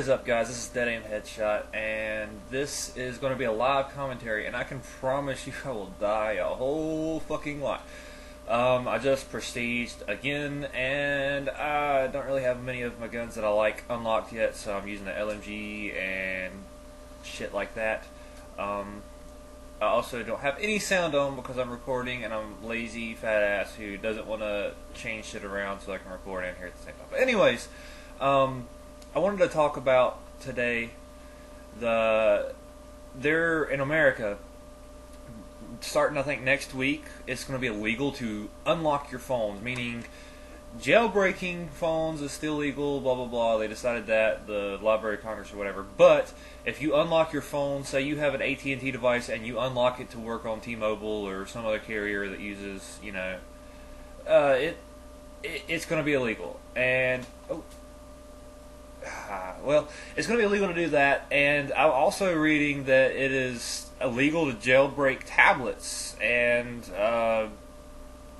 is up, guys? This is deadaimheadshot, and this is going to be a live commentary, and I can promise you I will die a whole fucking lot. I just prestiged again, and I don't really have many of my guns that I like unlocked yet, so I'm using the LMG and shit like that. I also don't have any sound on because I'm recording, and I'm lazy fat ass who doesn't want to change shit around so I can record and hear at the same time. But anyways, I wanted to talk about today they're in America, starting I think next week, it's going to be illegal to unlock your phones, meaning jailbreaking phones is still legal, blah blah blah. They decided that, the Library of Congress or whatever. But if you unlock your phone, say you have an AT&T device and you unlock it to work on T-Mobile or some other carrier that uses, it's going to be illegal. And well, it's going to be illegal to do that. And I'm also reading that it is illegal to jailbreak tablets, and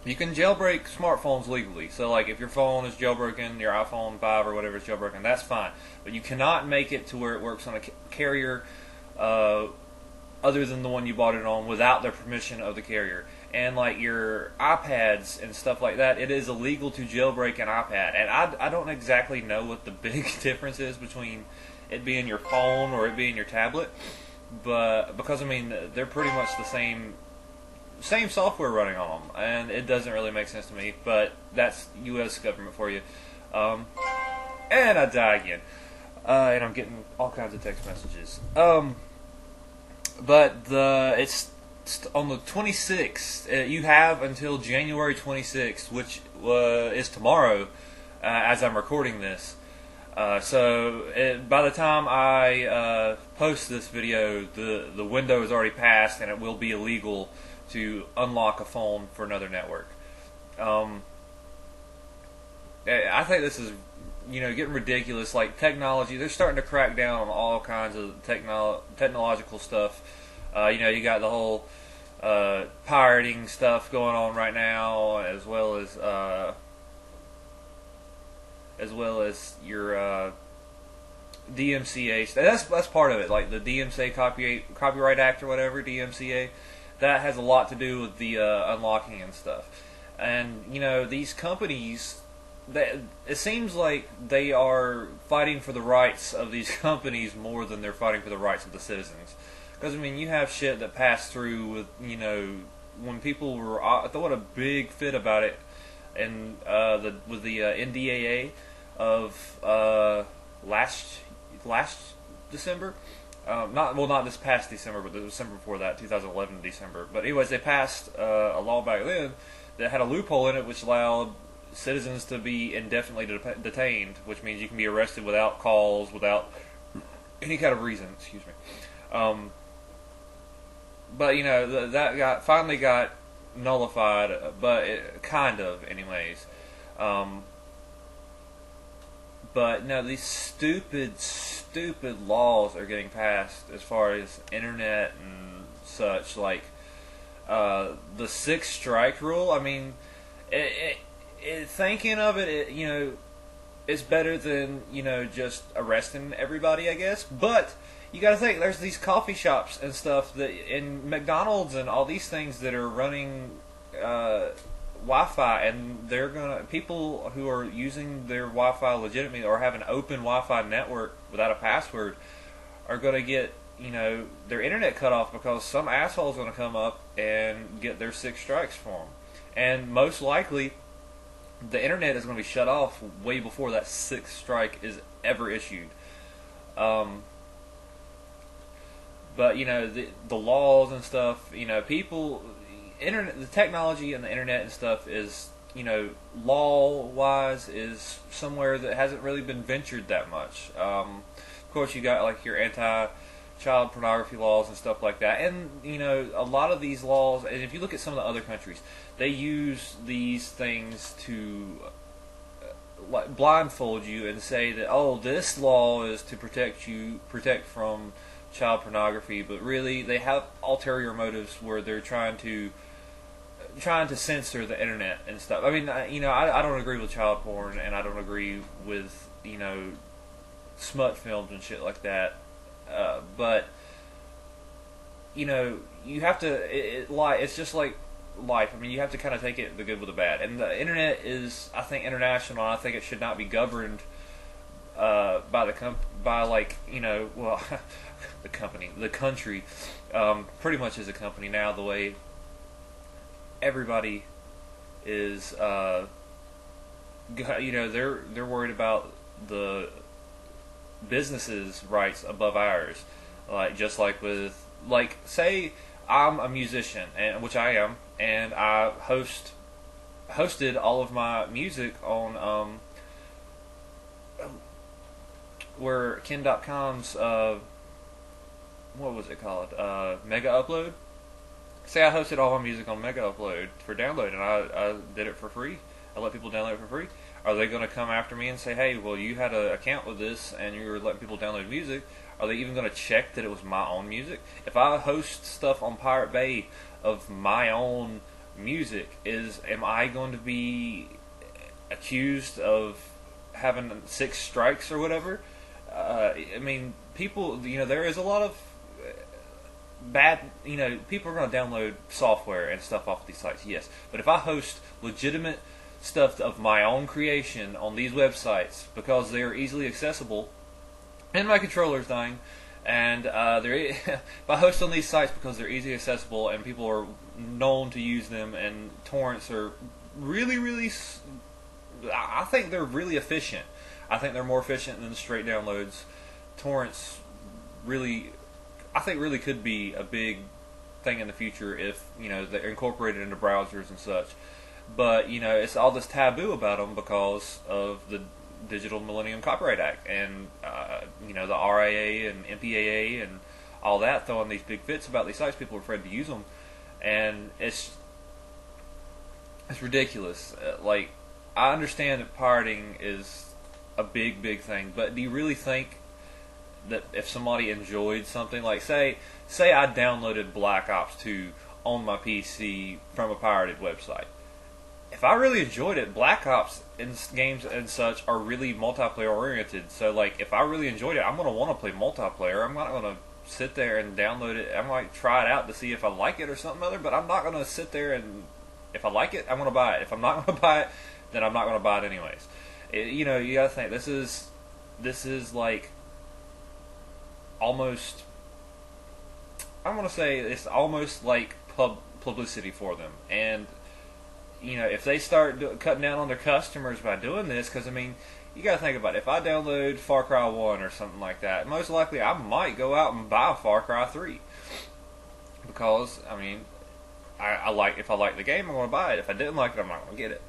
you can jailbreak smartphones legally. So, like, if your phone is jailbroken, your iPhone 5 or whatever is jailbroken, that's fine. But you cannot make it to where it works on a carrier other than the one you bought it on without the permission of the carrier. And, like, your iPads and stuff like that, it is illegal to jailbreak an iPad. And I don't exactly know what the big difference is between it being your phone or it being your tablet. But, because, I mean, they're pretty much the same software running on them, and it doesn't really make sense to me, but that's U.S. government for you. And I die again, and I'm getting all kinds of text messages. But it's on the 26th. You have until January 26th, which is tomorrow, as I'm recording this. So by the time I post this video, the window is already passed, and it will be illegal to unlock a phone for another network. I think this is, getting ridiculous. Like, technology, they're starting to crack down on all kinds of technological stuff. You got the whole pirating stuff going on right now, as well as your DMCA. That's part of it. Like the DMCA Copyright Act or whatever, DMCA. That has a lot to do with the unlocking and stuff. And, these companies, it seems like they are fighting for the rights of these companies more than they're fighting for the rights of the citizens. Because, I mean, you have shit that passed through with, when people were throwing a big fit about it, and with the NDAA of last December. Not this past December, but the December before that, 2011 December. But anyways, they passed a law back then that had a loophole in it which allowed citizens to be indefinitely detained, which means you can be arrested without cause, without any kind of reason. Excuse me. But that finally got nullified, but kind of, anyways. But no, these stupid laws are getting passed as far as internet and such, like the 6 strike rule. I mean, thinking of it, it's better than just arresting everybody, I guess. But you got to think, there's these coffee shops and stuff that, in McDonald's and all these things that are running Wi-Fi, and people who are using their Wi-Fi legitimately or have an open Wi-Fi network without a password are going to get their internet cut off because some asshole's going to come up and get their 6 strikes for them. And most likely the internet is going to be shut off way before that 6th strike is ever issued. But the laws and stuff, people, the technology and the internet and stuff is, law-wise, is somewhere that hasn't really been ventured that much. Of course, you got like your anti-child pornography laws and stuff like that, and a lot of these laws. And if you look at some of the other countries, they use these things to like blindfold you and say that, oh, this law is to protect from child pornography, but really they have ulterior motives where they're trying to censor the internet and stuff. I mean, I don't agree with child porn, and I don't agree with smut films and shit like that. But you know, you have to. It's just like life. I mean, you have to kind of take it the good with the bad. And the internet is, I think, international. I think it should not be governed by like, you know, well, the country, pretty much is a company now. The way everybody is, you know, they're worried about the businesses' rights above ours. Like, just like with, like, say I'm a musician, and which I am, and I hosted all of my music on where Ken.com's what was it called, Mega Upload. Say I hosted all my music on Mega Upload for download, and I did it for free. I let people download it for free. Are they going to come after me and say, hey, well, you had an account with this and you were letting people download music? Are they even going to check that it was my own music? If I host stuff on Pirate Bay of my own music, am I going to be accused of having 6 strikes or whatever? I mean, people, you know, there is a lot of bad, you know, people are going to download software and stuff off these sites, yes. But if I host legitimate stuff of my own creation on these websites because they're easily accessible, and my controller's dying, and if I host on these sites because they're easily accessible and people are known to use them, and torrents are really, I think they're really efficient. I think they're more efficient than straight downloads. Torrents really could be a big thing in the future if, you know, they're incorporated into browsers and such. But, you know, it's all this taboo about them because of the Digital Millennium Copyright Act and, you know, the RIA and MPAA and all that throwing these big fits about these sites. People are afraid to use them. And it's ridiculous. Like, I understand that pirating is a big thing, but do you really think that if somebody enjoyed something, like say I downloaded Black Ops 2 on my PC from a pirated website, if I really enjoyed it, Black Ops and games and such are really multiplayer oriented. So, like, if I really enjoyed it, I'm going to want to play multiplayer. I'm not going to sit there and download it. I might try it out to see if I like it or something other, but I'm not going to sit there and, if I like it, I'm going to buy it. If I'm not going to buy it, then I'm not going to buy it anyways. You know, you got to think, this is like almost, I'm going to say it's almost like publicity for them. And, you know, if they start cutting down on their customers by doing this, because, I mean, you got to think about it. If I download Far Cry 1 or something like that, most likely I might go out and buy Far Cry 3. Because, I mean, if I like the game, I'm going to buy it. If I didn't like it, I'm not going to get it.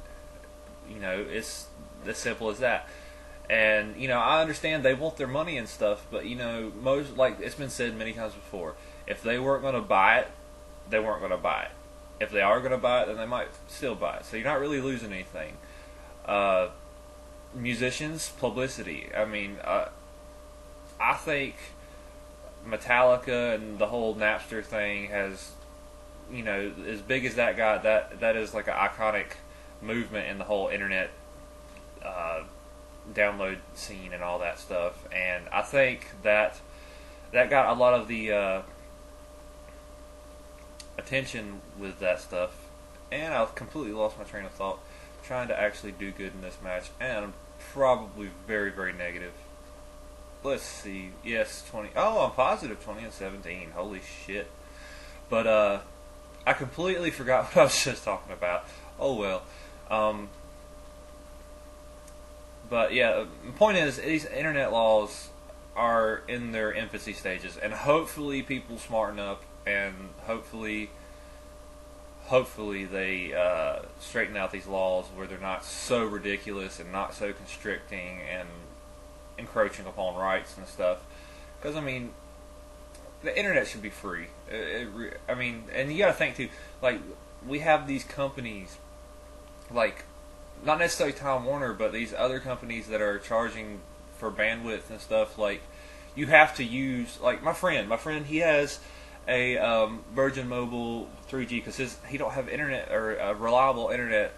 You know, it's as simple as that. And, you know, I understand they want their money and stuff, but, you know, most, like it's been said many times before, if they weren't going to buy it, they weren't going to buy it. If they are going to buy it, then they might still buy it. So you're not really losing anything. Musicians, publicity. I mean, I think Metallica and the whole Napster thing has, you know, as big as that got, that is like an iconic movement in the whole internet download scene and all that stuff. And I think that got a lot of the attention with that stuff. And I've completely lost my train of thought trying to actually do good in this match, and I'm probably very negative. Let's see. Yes, 20. Oh, I'm positive 20 and 17. Holy shit. But I completely forgot what I was just talking about. Oh well. But yeah, the point is, these internet laws are in their infancy stages, and hopefully people smarten up, and hopefully they straighten out these laws where they're not so ridiculous and not so constricting and encroaching upon rights and stuff. Because, I mean, the internet should be free. I mean, and you got to think too, like, we have these companies, like, not necessarily Time Warner, but these other companies that are charging for bandwidth and stuff. Like, you have to use, like, my friend, he has a Virgin Mobile 3G because he don't have internet or reliable internet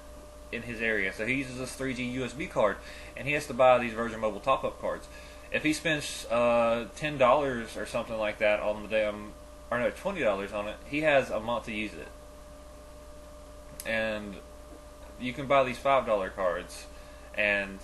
in his area, so he uses this 3G USB card, and he has to buy these Virgin Mobile top-up cards. if he spends $10 or something like that on the damn, or no, $20 on it, he has a month to use it. And you can buy these $5 cards, and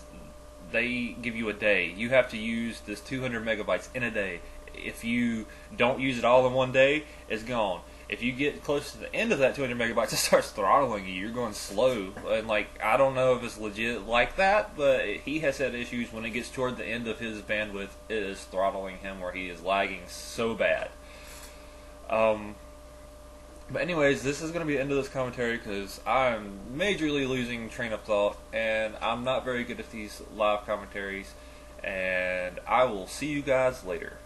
they give you a day. You have to use this 200 megabytes in a day. If you don't use it all in one day, it's gone. If you get close to the end of that 200 megabytes, it starts throttling you. You're going slow. And, like, I don't know if it's legit like that, but he has had issues when it gets toward the end of his bandwidth. It is throttling him where he is lagging so bad. But anyways, this is going to be the end of this commentary because I'm majorly losing train of thought, and I'm not very good at these live commentaries, and I will see you guys later.